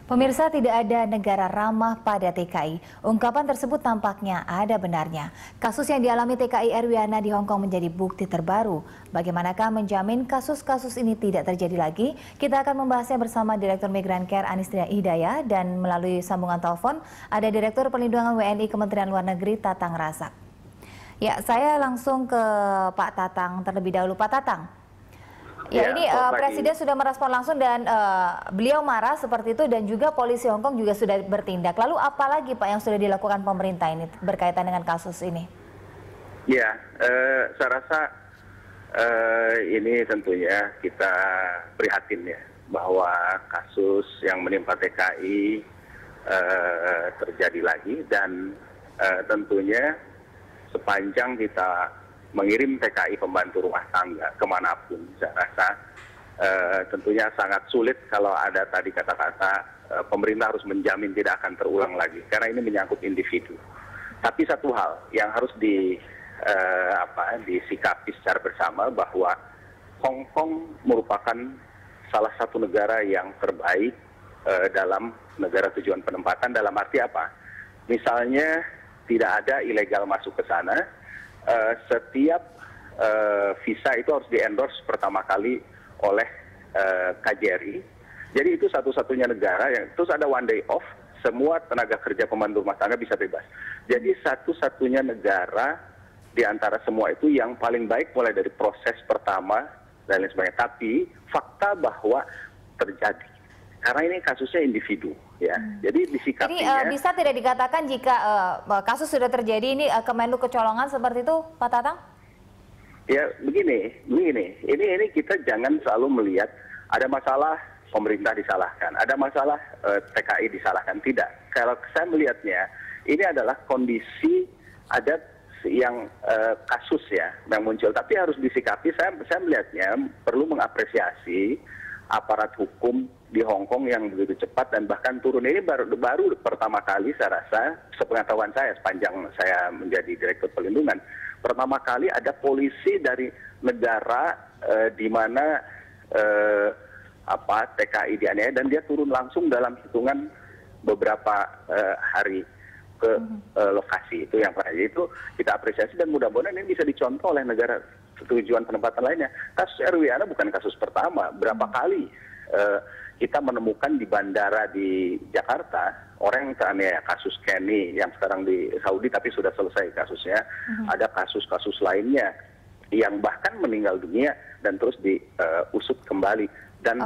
Pemirsa, tidak ada negara ramah pada TKI. Ungkapan tersebut tampaknya ada benarnya. Kasus yang dialami TKI Erwiana di Hong Kong menjadi bukti terbaru. Bagaimanakah menjamin kasus-kasus ini tidak terjadi lagi? Kita akan membahasnya bersama Direktur Migrancare Anistria Hidayah dan melalui sambungan telepon ada Direktur Perlindungan WNI Kementerian Luar Negeri Tatang Razak. Ya, saya langsung ke Pak Tatang terlebih dahulu. Pak Tatang. Ya, ini Presiden sudah merespon langsung dan beliau marah seperti itu dan juga polisi Hong Kong juga sudah bertindak. Lalu apa lagi Pak yang sudah dilakukan pemerintah ini berkaitan dengan kasus ini? Ya, saya rasa ini tentunya kita prihatin ya bahwa kasus yang menimpa TKI terjadi lagi dan tentunya sepanjang kita mengirim TKI pembantu rumah tangga kemanapun, saya rasa tentunya sangat sulit kalau ada tadi kata-kata pemerintah harus menjamin tidak akan terulang lagi, karena ini menyangkut individu. Tapi satu hal yang harus disikapi secara bersama bahwa Hong Kong merupakan salah satu negara yang terbaik dalam negara tujuan penempatan. Dalam arti apa? Misalnya tidak ada ilegal masuk ke sana. Setiap visa itu harus di-endorse pertama kali oleh KJRI. Jadi itu satu-satunya negara yang terus ada one day off, semua tenaga kerja pembantu rumah tangga bisa bebas. Jadi satu-satunya negara di antara semua itu yang paling baik mulai dari proses pertama dan lain sebagainya. Tapi fakta bahwa terjadi. Karena ini kasusnya individu, ya. Jadi disikapinya. Jadi bisa tidak dikatakan jika kasus sudah terjadi ini Kemenlu kecolongan seperti itu, Pak Tatang? Ya, begini. Ini kita jangan selalu melihat ada masalah pemerintah disalahkan, ada masalah TKI disalahkan. Tidak. Kalau saya melihatnya, ini adalah kondisi ada yang kasus ya yang muncul. Tapi harus disikapi. Saya melihatnya perlu mengapresiasi aparat hukum di Hong Kong yang begitu cepat dan bahkan turun. Ini baru pertama kali saya rasa, sepengetahuan saya sepanjang saya menjadi Direktur Perlindungan, pertama kali ada polisi dari negara di mana TKI dianiaya dan dia turun langsung dalam hitungan beberapa hari ke lokasi. Itu yang pertama. Itu kita apresiasi dan mudah-mudahan ini bisa dicontoh oleh negara tujuan penempatan lainnya. Kasus Erwiana bukan kasus pertama. Berapa kali kita menemukan di bandara di Jakarta orang yang teraniaya, kasus Kenny yang sekarang di Saudi tapi sudah selesai kasusnya. Ada kasus-kasus lainnya yang bahkan meninggal dunia dan terus diusut kembali. Dan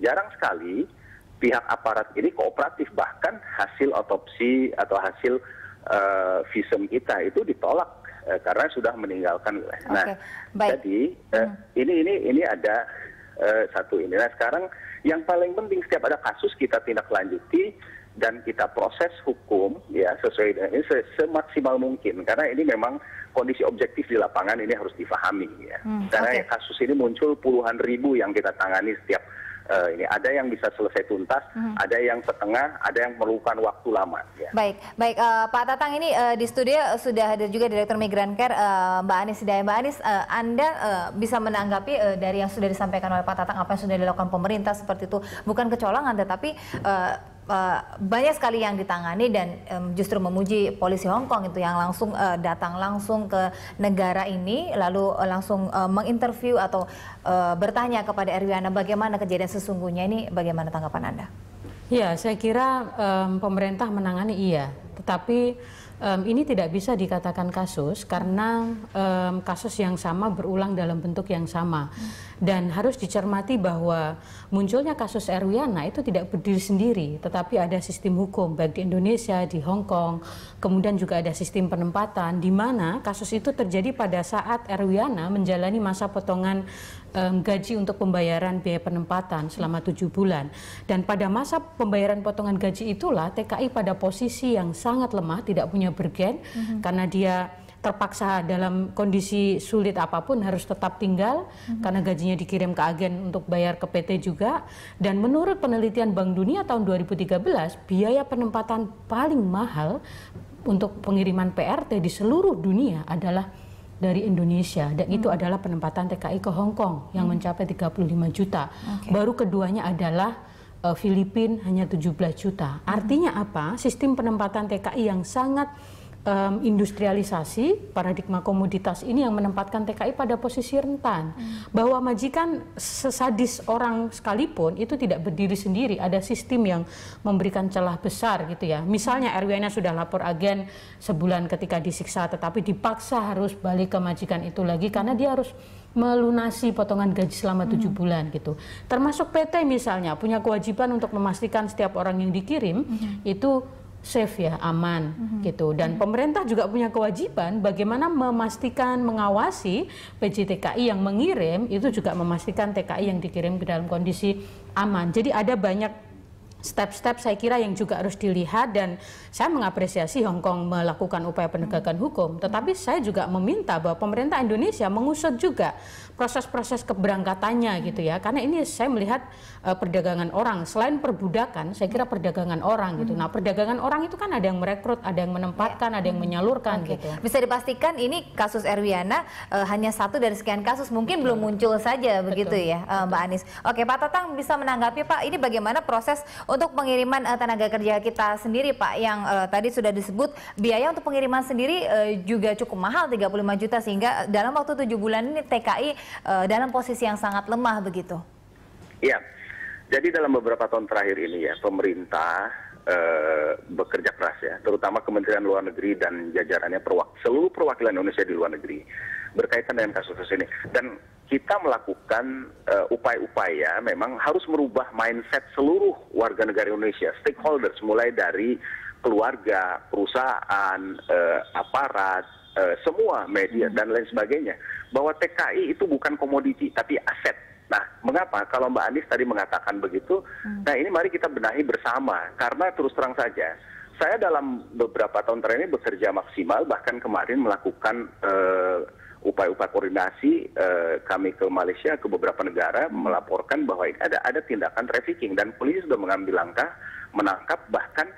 jarang sekali pihak aparat ini kooperatif, bahkan hasil otopsi atau hasil visum kita itu ditolak karena sudah meninggalkan wilayah. Nah, jadi ini ada satu ini. Nah, sekarang yang paling penting setiap ada kasus kita tindak lanjuti dan kita proses hukum ya sesuai dengan ini semaksimal mungkin, karena ini memang kondisi objektif di lapangan ini harus difahami ya. Karena kasus ini muncul puluhan ribu yang kita tangani setiap ini, ada yang bisa selesai tuntas, ada yang setengah, ada yang memerlukan waktu lama. Ya. Baik, Pak Tatang, ini di studio sudah ada juga Direktur Migrancare Mbak Anis Hidayah. Mbak Anis, Anda bisa menanggapi dari yang sudah disampaikan oleh Pak Tatang apa yang sudah dilakukan pemerintah seperti itu, bukan kecolongan tetapi banyak sekali yang ditangani dan justru memuji polisi Hong Kong itu yang langsung datang langsung ke negara ini lalu langsung menginterview atau bertanya kepada Erwiana bagaimana kejadian sesungguhnya ini, bagaimana tanggapan Anda? Ya, saya kira pemerintah menangani iya, tetapi ini tidak bisa dikatakan kasus karena kasus yang sama berulang dalam bentuk yang sama. Dan harus dicermati bahwa munculnya kasus Erwiana itu tidak berdiri sendiri, tetapi ada sistem hukum baik di Indonesia, di Hong Kong, kemudian juga ada sistem penempatan di mana kasus itu terjadi pada saat Erwiana menjalani masa potongan gaji untuk pembayaran biaya penempatan selama 7 bulan. Dan pada masa pembayaran potongan gaji itulah TKI pada posisi yang sangat lemah, tidak punya bergen, karena dia terpaksa dalam kondisi sulit apapun harus tetap tinggal karena gajinya dikirim ke agen untuk bayar ke PT juga. Dan menurut penelitian Bank Dunia tahun 2013, biaya penempatan paling mahal untuk pengiriman PRT di seluruh dunia adalah dari Indonesia, dan itu adalah penempatan TKI ke Hong Kong yang mencapai 35 juta. Baru keduanya adalah Filipina hanya 17 juta. Artinya apa? Sistem penempatan TKI yang sangat industrialisasi, paradigma komoditas ini yang menempatkan TKI pada posisi rentan. Bahwa majikan sesadis orang sekalipun itu tidak berdiri sendiri, ada sistem yang memberikan celah besar gitu ya. Misalnya RW-nya sudah lapor agen sebulan ketika disiksa, tetapi dipaksa harus balik ke majikan itu lagi karena dia harus melunasi potongan gaji selama 7 bulan gitu. Termasuk PT misalnya punya kewajiban untuk memastikan setiap orang yang dikirim itu safe ya, aman gitu. Dan pemerintah juga punya kewajiban bagaimana memastikan, mengawasi PJTKI yang mengirim itu juga memastikan TKI yang dikirim ke dalam kondisi aman. Jadi ada banyak step-step saya kira yang juga harus dilihat, dan saya mengapresiasi Hong Kong melakukan upaya penegakan hukum, tetapi saya juga meminta bahwa pemerintah Indonesia mengusut juga proses-proses keberangkatannya gitu ya, karena ini saya melihat perdagangan orang, selain perbudakan, saya kira perdagangan orang gitu. Nah, perdagangan orang itu kan ada yang merekrut, ada yang menempatkan, ada yang menyalurkan gitu. Bisa dipastikan ini kasus Erwiana hanya satu dari sekian kasus, mungkin belum muncul saja begitu ya, Mbak Anis. Oke, Pak Tatang bisa menanggapi Pak, ini bagaimana proses untuk pengiriman tenaga kerja kita sendiri Pak, yang tadi sudah disebut biaya untuk pengiriman sendiri juga cukup mahal, 35 juta, sehingga dalam waktu 7 bulan ini TKI dalam posisi yang sangat lemah begitu. Iya, jadi dalam beberapa tahun terakhir ini ya pemerintah bekerja keras ya, terutama Kementerian Luar Negeri dan jajarannya seluruh perwakilan Indonesia di luar negeri berkaitan dengan kasus ini. Dan kita melakukan upaya-upaya memang harus merubah mindset seluruh warga negara Indonesia, stakeholders, mulai dari keluarga, perusahaan, aparat, semua media dan lain sebagainya, bahwa TKI itu bukan komoditi tapi aset. Nah, mengapa kalau Mbak Anis tadi mengatakan begitu? Nah, ini mari kita benahi bersama, karena terus terang saja saya dalam beberapa tahun terakhir ini bekerja maksimal, bahkan kemarin melakukan upaya-upaya koordinasi kami ke Malaysia, ke beberapa negara, melaporkan bahwa ini ada tindakan trafficking, dan polisi sudah mengambil langkah menangkap, bahkan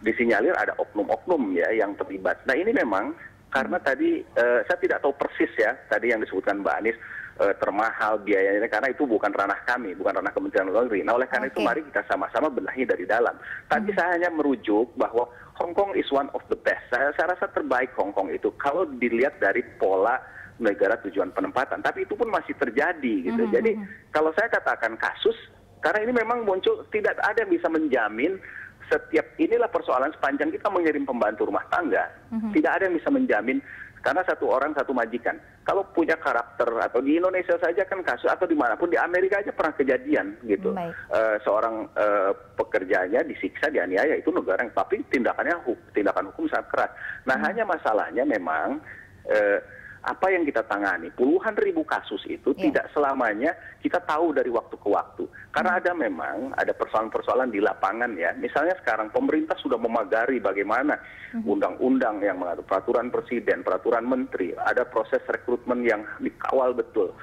disinyalir ada oknum-oknum ya yang terlibat. Nah, ini memang karena tadi saya tidak tahu persis ya tadi yang disebutkan Mbak Anis termahal biayanya, karena itu bukan ranah kami, bukan ranah Kementerian Luar Negeri. Nah, oleh karena itu mari kita sama-sama benahi dari dalam. Tadi saya hanya merujuk bahwa Hong Kong is one of the best. Saya rasa terbaik Hong Kong itu kalau dilihat dari pola negara tujuan penempatan. Tapi itu pun masih terjadi gitu. Jadi kalau saya katakan kasus, karena ini memang muncul, tidak ada yang bisa menjamin setiap, inilah persoalan sepanjang kita mengirim pembantu rumah tangga, tidak ada yang bisa menjamin, karena satu orang satu majikan. Kalau punya karakter, atau di Indonesia saja kan kasus, atau dimanapun, di Amerika aja pernah kejadian gitu, seorang pekerjanya disiksa, dianiaya, itu negara yang, tapi tindakan hukum sangat keras. Nah, hanya masalahnya memang apa yang kita tangani, puluhan ribu kasus itu tidak selamanya kita tahu dari waktu ke waktu. Karena ada persoalan-persoalan di lapangan ya. Misalnya sekarang pemerintah sudah memagari bagaimana undang-undang yang mengatur, peraturan presiden, peraturan menteri, ada proses rekrutmen yang dikawal betul,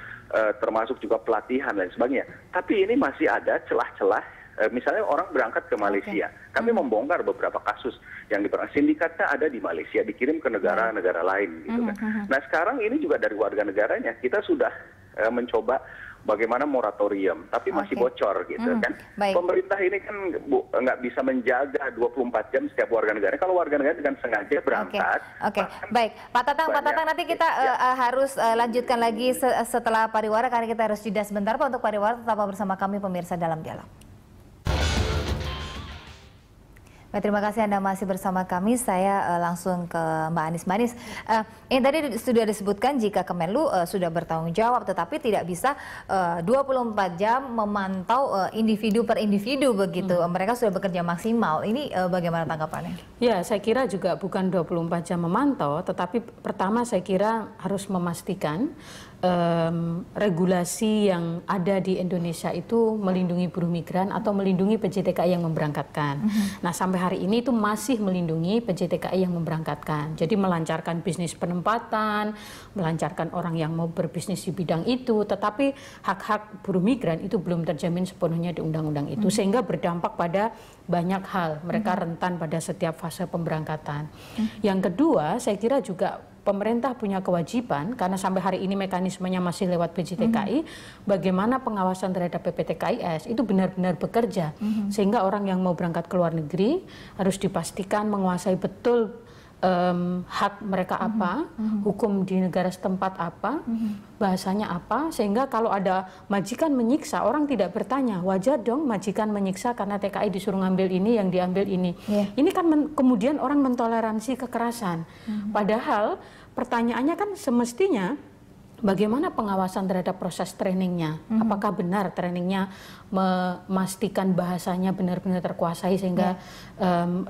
termasuk juga pelatihan dan sebagainya. Tapi ini masih ada celah-celah. Misalnya orang berangkat ke Malaysia, kami membongkar beberapa kasus yang sindikatnya ada di Malaysia, dikirim ke negara-negara lain gitu kan. Nah, sekarang ini juga dari warga negaranya kita sudah mencoba bagaimana moratorium, tapi masih bocor gitu kan. Pemerintah ini kan nggak bisa menjaga 24 jam setiap warga negara. Kalau warga negara dengan sengaja berangkat. Baik, Pak Tatang nanti kita harus lanjutkan lagi setelah pariwara, karena kita harus jeda sebentar Pak. Untuk pariwara tetap bersama kami pemirsa dalam dialog. Baik, terima kasih Anda masih bersama kami. Saya langsung ke Mbak Anis. Mbak Anis, ini tadi sudah disebutkan jika Kemenlu sudah bertanggung jawab, tetapi tidak bisa 24 jam memantau individu per individu begitu. Mereka sudah bekerja maksimal. Ini bagaimana tanggapannya? Ya, saya kira juga bukan 24 jam memantau, tetapi pertama saya kira harus memastikan regulasi yang ada di Indonesia itu melindungi buruh migran atau melindungi PJTKI yang memberangkatkan. Nah, sampai hari ini itu masih melindungi PJTKI yang memberangkatkan. Jadi melancarkan bisnis penempatan, melancarkan orang yang mau berbisnis di bidang itu, tetapi hak-hak buruh migran itu belum terjamin sepenuhnya di undang-undang itu, sehingga berdampak pada banyak hal. Mereka rentan pada setiap fase pemberangkatan. Yang kedua, saya kira juga pemerintah punya kewajiban, karena sampai hari ini mekanismenya masih lewat PJTKI, bagaimana pengawasan terhadap PPTKIS itu benar-benar bekerja, sehingga orang yang mau berangkat ke luar negeri harus dipastikan menguasai betul hak mereka apa, hukum di negara setempat apa, bahasanya apa, sehingga kalau ada majikan menyiksa, orang tidak bertanya, wajar dong majikan menyiksa karena TKI disuruh ngambil ini, yang diambil ini. Ini kan kemudian orang mentoleransi kekerasan. Padahal pertanyaannya kan semestinya, bagaimana pengawasan terhadap proses trainingnya? Apakah benar trainingnya memastikan bahasanya benar-benar terkuasai sehingga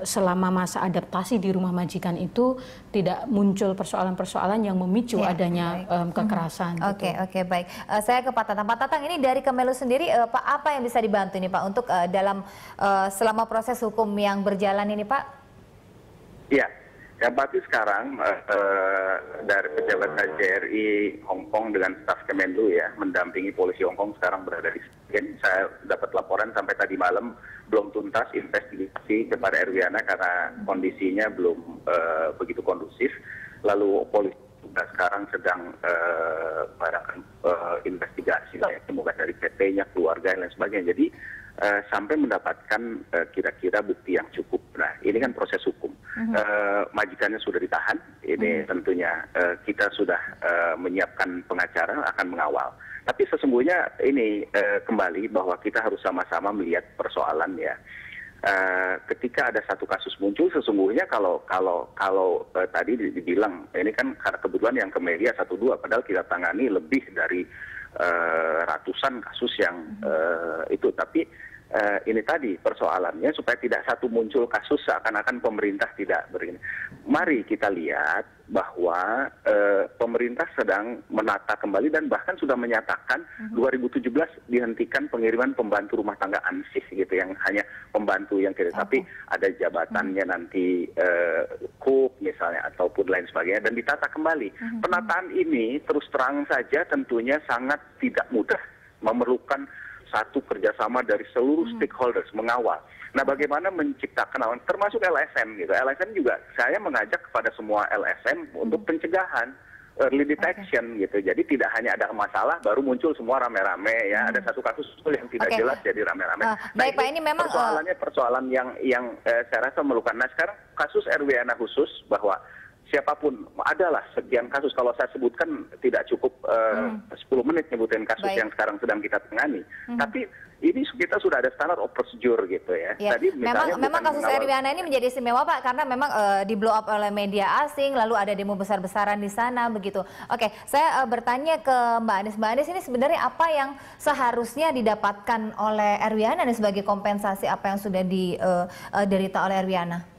selama masa adaptasi di rumah majikan itu tidak muncul persoalan-persoalan yang memicu adanya kekerasan. Oke, baik. Saya ke Pak Tatang. Pak Tatang, ini dari Kemenlu sendiri, Pak, apa yang bisa dibantu nih Pak untuk dalam selama proses hukum yang berjalan ini Pak? Iya. Yang pasti sekarang dari pejabat KJRI Hong Kong dengan staf Kemenlu ya mendampingi polisi Hong Kong sekarang berada di sini. Saya dapat laporan sampai tadi malam belum tuntas investigasi kepada Erwiana karena kondisinya belum begitu kondusif. Lalu polisi juga sekarang sedang melakukan investigasi lah ya, semoga dari PT-nya, keluarga dan lain sebagainya. Jadi sampai mendapatkan kira-kira bukti yang cukup. Nah, ini kan proses hukum. Majikannya sudah ditahan. Ini tentunya kita sudah menyiapkan pengacara akan mengawal. Tapi sesungguhnya ini kembali bahwa kita harus sama-sama melihat persoalan ya. Ketika ada satu kasus muncul, sesungguhnya kalau tadi dibilang ini kan karena kebetulan yang ke media 1-2, padahal kita tangani lebih dari ratusan kasus yang itu. Tapi ini tadi persoalannya supaya tidak satu muncul kasus seakan-akan pemerintah tidak begini. Mari kita lihat bahwa pemerintah sedang menata kembali dan bahkan sudah menyatakan 2017 dihentikan pengiriman pembantu rumah tangga ansih gitu, yang hanya pembantu yang tidak, tapi ada jabatannya nanti cook misalnya ataupun lain sebagainya, dan ditata kembali. Penataan ini terus terang saja tentunya sangat tidak mudah, memerlukan satu kerjasama dari seluruh stakeholders mengawal. Nah, bagaimana menciptakan awan, termasuk LSM gitu. LSM juga saya mengajak kepada semua LSM untuk pencegahan, early detection gitu. Jadi tidak hanya ada masalah baru muncul semua rame-rame ya. Ada satu kasus yang tidak jelas jadi rame-rame. Baik Pak, ini memang persoalan yang saya rasa memerlukan. Nah, sekarang kasus Erwiana khusus bahwa siapapun adalah sekian kasus, kalau saya sebutkan tidak cukup 10 menit nyebutin kasus yang sekarang sedang kita tangani. Tapi ini kita sudah ada standar of procedure gitu ya. Tadi memang kasus Erwiana ini menjadi istimewa Pak, karena memang di blow up oleh media asing, lalu ada demo besar-besaran di sana begitu. Oke, saya bertanya ke Mbak Anies. Mbak Anies, ini sebenarnya apa yang seharusnya didapatkan oleh Erwiana dan sebagai kompensasi apa yang sudah diderita oleh Erwiana?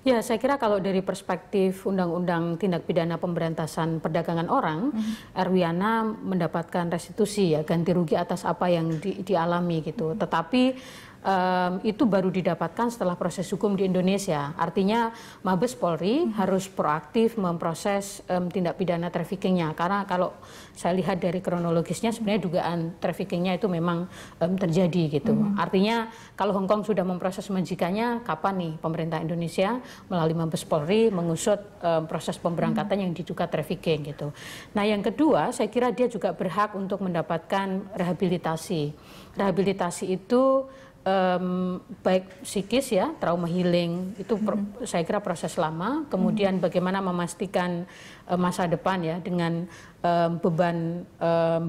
Ya, saya kira kalau dari perspektif Undang-Undang Tindak Pidana Pemberantasan Perdagangan Orang, Erwiana mendapatkan restitusi ya, ganti rugi atas apa yang dialami gitu. Tetapi itu baru didapatkan setelah proses hukum di Indonesia. Artinya Mabes Polri harus proaktif memproses tindak pidana traffickingnya. Karena kalau saya lihat dari kronologisnya sebenarnya dugaan traffickingnya itu memang terjadi gitu. Artinya kalau Hong Kong sudah memproses majikannya, kapan nih pemerintah Indonesia melalui Mabes Polri mengusut proses pemberangkatan yang diduga trafficking gitu. Nah, yang kedua, saya kira dia juga berhak untuk mendapatkan rehabilitasi. Rehabilitasi itu baik psikis ya, trauma healing itu saya kira proses lama. Kemudian bagaimana memastikan masa depan ya dengan beban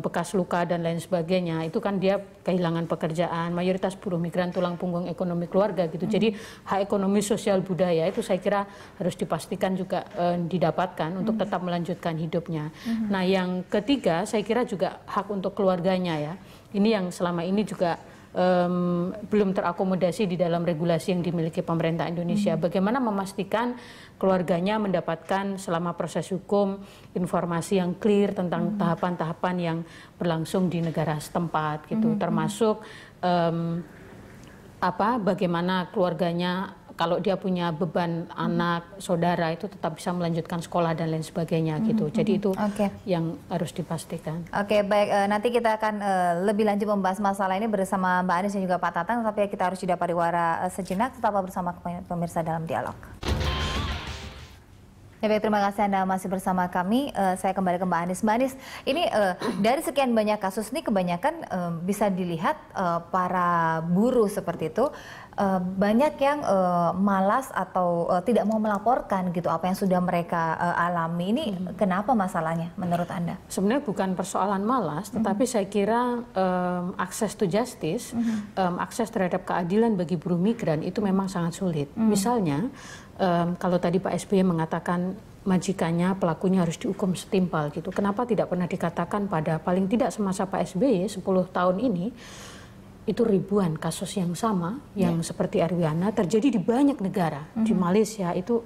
bekas luka dan lain sebagainya, itu kan dia kehilangan pekerjaan, mayoritas buruh migran tulang punggung ekonomi keluarga gitu. Jadi hak ekonomi sosial budaya itu saya kira harus dipastikan juga didapatkan untuk tetap melanjutkan hidupnya. Nah, yang ketiga saya kira juga hak untuk keluarganya ya. Ini yang selama ini juga belum terakomodasi di dalam regulasi yang dimiliki pemerintah Indonesia. Bagaimana memastikan keluarganya mendapatkan selama proses hukum informasi yang clear tentang tahapan-tahapan yang berlangsung di negara setempat gitu, termasuk bagaimana keluarganya kalau dia punya beban anak, saudara itu tetap bisa melanjutkan sekolah dan lain sebagainya gitu. Jadi itu yang harus dipastikan. Oke, baik. Nanti kita akan lebih lanjut membahas masalah ini bersama Mbak Anies dan juga Pak Tatang. Tapi kita harus jeda pariwara sejenak. Tetaplah bersama pemirsa dalam dialog. Ya, baik, terima kasih Anda masih bersama kami. Saya kembali ke Mbak Anies. Mbak Anies, ini dari sekian banyak kasus ini kebanyakan bisa dilihat para buruh seperti itu banyak yang malas atau tidak mau melaporkan gitu apa yang sudah mereka alami. Ini kenapa masalahnya menurut Anda? Sebenarnya bukan persoalan malas, tetapi saya kira akses to justice, akses terhadap keadilan bagi buruh migran itu memang sangat sulit. Misalnya, kalau tadi Pak SBY mengatakan majikannya, pelakunya harus dihukum setimpal gitu. Kenapa tidak pernah dikatakan pada paling tidak semasa Pak SBY 10 tahun ini, itu ribuan kasus yang sama, yang seperti Erwiana terjadi di banyak negara. Di Malaysia itu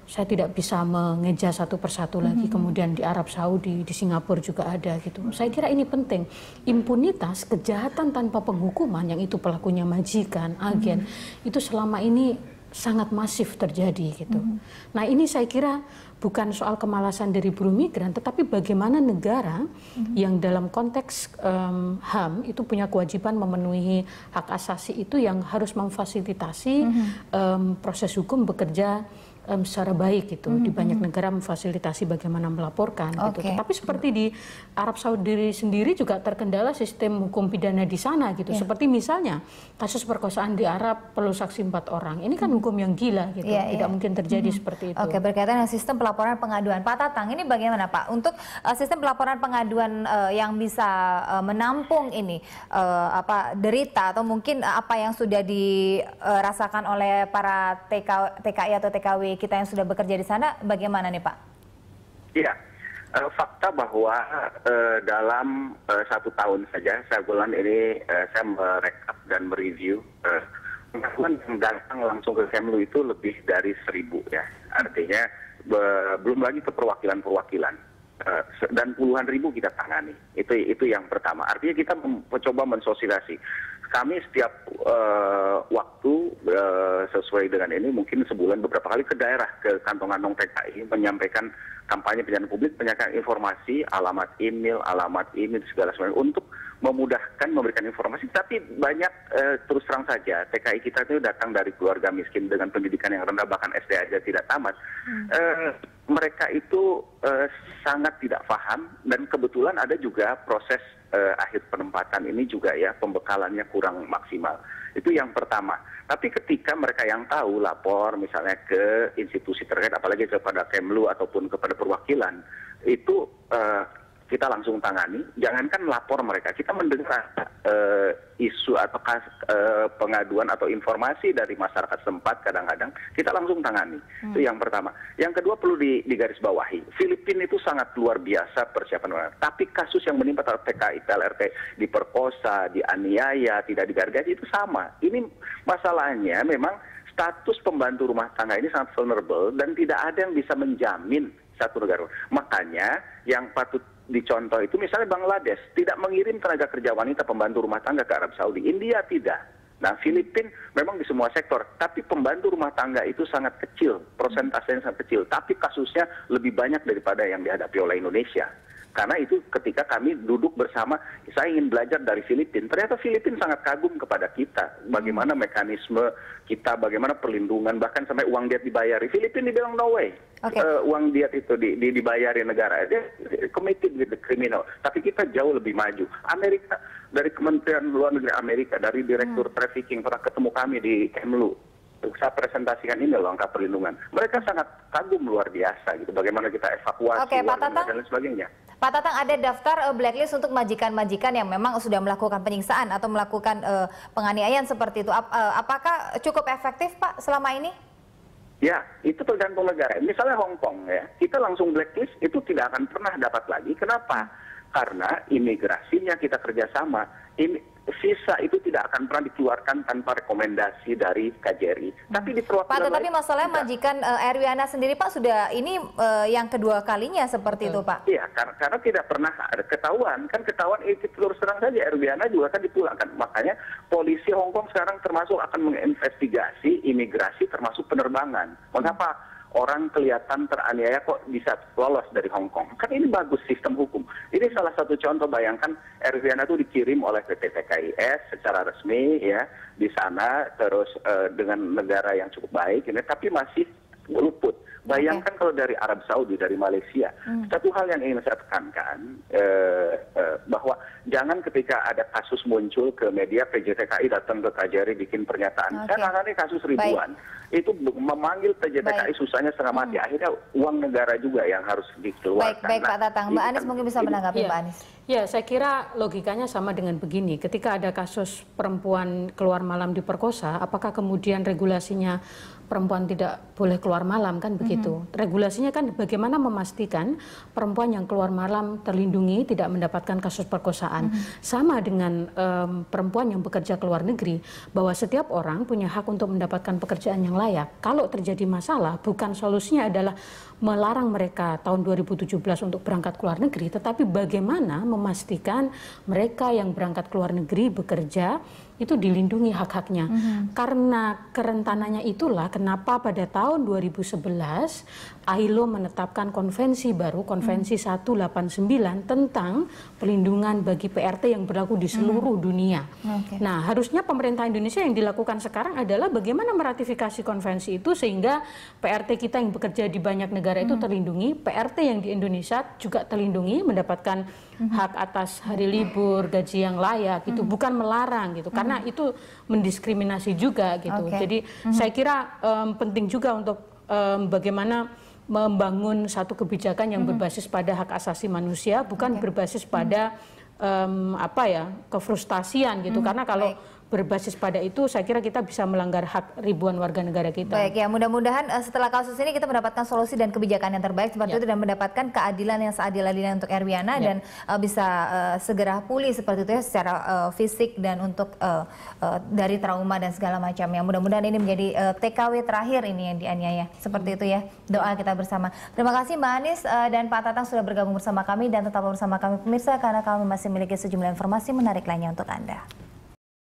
saya tidak bisa mengeja satu persatu lagi, kemudian di Arab Saudi, di Singapura juga ada gitu. Saya kira ini penting. Impunitas, kejahatan tanpa penghukuman yang itu pelakunya majikan, agen, itu selama ini sangat masif terjadi gitu. Nah, ini saya kira bukan soal kemalasan dari buruh migran, tetapi bagaimana negara yang dalam konteks HAM itu punya kewajiban memenuhi hak asasi itu yang harus memfasilitasi proses hukum bekerja secara baik gitu. Di banyak negara memfasilitasi bagaimana melaporkan gitu. Tetapi seperti di Arab Saudi sendiri juga terkendala sistem hukum pidana di sana gitu. Seperti misalnya kasus perkosaan di Arab perlu saksi 4 orang. Ini kan hukum yang gila gitu. Tidak mungkin terjadi seperti itu. Oke, berkaitan dengan sistem pelaporan pengaduan, Pak Tatang, ini bagaimana Pak untuk sistem pelaporan pengaduan yang bisa menampung ini derita atau mungkin apa yang sudah dirasakan oleh para TKI atau TKW kita yang sudah bekerja di sana, bagaimana nih Pak? Iya, fakta bahwa dalam 1 tahun saja, saya bulan ini saya merekap dan mereview pengaduan yang datang langsung ke Kemlu itu lebih dari 1.000 ya. Artinya belum lagi ke perwakilan-perwakilan. Dan puluhan ribu kita tangani. Itu yang pertama. Artinya kita mencoba mensosialisasi. Kami setiap waktu sesuai dengan ini mungkin sebulan beberapa kali ke daerah, ke kantong-kantong TKI menyampaikan kampanye pelayanan publik, menyampaikan informasi, alamat email segala semuanya untuk memudahkan memberikan informasi. Tapi banyak terus terang saja TKI kita itu datang dari keluarga miskin dengan pendidikan yang rendah, bahkan SD aja tidak tamat. Mereka itu sangat tidak paham, dan kebetulan ada juga proses akhir penempatan ini juga ya, pembekalannya kurang maksimal. Itu yang pertama. Tapi ketika mereka yang tahu lapor misalnya ke institusi terkait, apalagi kepada Kemlu ataupun kepada perwakilan, itu kita langsung tangani. Jangankan lapor mereka, kita mendengar isu atau pengaduan atau informasi dari masyarakat setempat, kadang-kadang kita langsung tangani. Itu yang pertama. Yang kedua perlu digarisbawahi, Filipina itu sangat luar biasa persiapan mereka. Tapi kasus yang menimpa TKI, PLRT, diperkosa, dianiaya, tidak digargaji itu sama. Ini masalahnya memang status pembantu rumah tangga ini sangat vulnerable dan tidak ada yang bisa menjamin satu negara. Makanya yang patut dicontoh itu misalnya Bangladesh tidak mengirim tenaga kerja wanita pembantu rumah tangga ke Arab Saudi, India tidak. Nah, Filipina memang di semua sektor, tapi pembantu rumah tangga itu sangat kecil, persentasenya sangat kecil, tapi kasusnya lebih banyak daripada yang dihadapi oleh Indonesia. Karena itu ketika kami duduk bersama, saya ingin belajar dari Filipina. Ternyata Filipina sangat kagum kepada kita. Bagaimana mekanisme kita, bagaimana perlindungan, bahkan sampai uang diet dibayari. Filipina dibilang no way. Uang diet itu dibayari negara. Dia committed with the criminal. Tapi kita jauh lebih maju. Amerika, dari Kementerian Luar Negeri Amerika, dari Direktur Trafficking, pernah ketemu kami di Kemlu. Saya presentasikan ini loh angka perlindungan. Mereka sangat kagum luar biasa gitu. Bagaimana kita evakuasi dan lain sebagainya. Pak Tatang, ada daftar blacklist untuk majikan-majikan yang memang sudah melakukan penyiksaan atau melakukan penganiayaan seperti itu. Apakah cukup efektif Pak selama ini? Ya, itu tergantung negara. Misalnya Hong Kong ya, kita langsung blacklist itu tidak akan pernah dapat lagi. Kenapa? Karena imigrasinya kita kerjasama. Visa itu tidak akan pernah dikeluarkan tanpa rekomendasi dari KJRI. Tapi di perwakilan Pak, tetapi masalahnya majikan Erwiana sendiri Pak sudah ini yang kedua kalinya seperti itu Pak. Iya, karena tidak pernah ada ketahuan. Kan ketahuan itu terus terang saja Erwiana juga kan dipulangkan. Makanya polisi Hong Kong sekarang termasuk akan menginvestigasi imigrasi termasuk penerbangan. Mengapa orang kelihatan teraniaya kok bisa lolos dari Hong Kong? Kan ini bagus sistem hukum. Ini salah satu contoh, bayangkan Erwiana itu dikirim oleh PT TKIS secara resmi ya di sana, terus dengan negara yang cukup baik ini, tapi masih luput. Bayangkan kalau dari Arab Saudi, dari Malaysia. Satu hal yang ingin saya tekankan, bahwa jangan ketika ada kasus muncul ke media, PJTKI datang ke KJRI bikin pernyataan. Saya nangani kasus ribuan. Itu memanggil PJTKI susahnya setengah mati. Akhirnya uang negara juga yang harus dikeluarkan. Baik Pak Tatang. Mbak Anies mungkin bisa menanggapi Mbak Anies. Ya, saya kira logikanya sama dengan begini. Ketika ada kasus perempuan keluar malam diperkosa, apakah kemudian regulasinya perempuan tidak boleh keluar malam, kan begitu? Regulasinya kan bagaimana memastikan perempuan yang keluar malam terlindungi, tidak mendapatkan kasus perkosaan. Sama dengan perempuan yang bekerja ke luar negeri, bahwa setiap orang punya hak untuk mendapatkan pekerjaan yang layak. Kalau terjadi masalah, bukan solusinya adalah melarang mereka tahun 2017 untuk berangkat ke luar negeri, tetapi bagaimana memastikan mereka yang berangkat ke luar negeri bekerja itu dilindungi hak-haknya. Karena kerentanannya itulah kenapa pada tahun 2011 ILO menetapkan konvensi baru, konvensi 189 tentang perlindungan bagi PRT yang berlaku di seluruh dunia. Nah, harusnya pemerintah Indonesia yang dilakukan sekarang adalah bagaimana meratifikasi konvensi itu sehingga PRT kita yang bekerja di banyak negara itu terlindungi, PRT yang di Indonesia juga terlindungi, mendapatkan hak atas hari libur, gaji yang layak, itu bukan melarang gitu, karena itu mendiskriminasi juga gitu. Jadi saya kira penting juga untuk bagaimana membangun satu kebijakan yang berbasis pada hak asasi manusia, bukan berbasis pada kefrustasian gitu, karena kalau berbasis pada itu, saya kira kita bisa melanggar hak ribuan warga negara kita. Baik, ya mudah-mudahan setelah kasus ini kita mendapatkan solusi dan kebijakan yang terbaik seperti itu dan mendapatkan keadilan yang seadil-adilnya untuk Erwiana dan bisa segera pulih seperti itu ya secara fisik dan untuk dari trauma dan segala macamnya. Mudah-mudahan ini menjadi TKW terakhir ini yang dianiaya. Seperti itu ya, doa kita bersama. Terima kasih Mbak Anies dan Pak Tatang sudah bergabung bersama kami dan tetap bersama kami pemirsa karena kami masih memiliki sejumlah informasi menarik lainnya untuk Anda.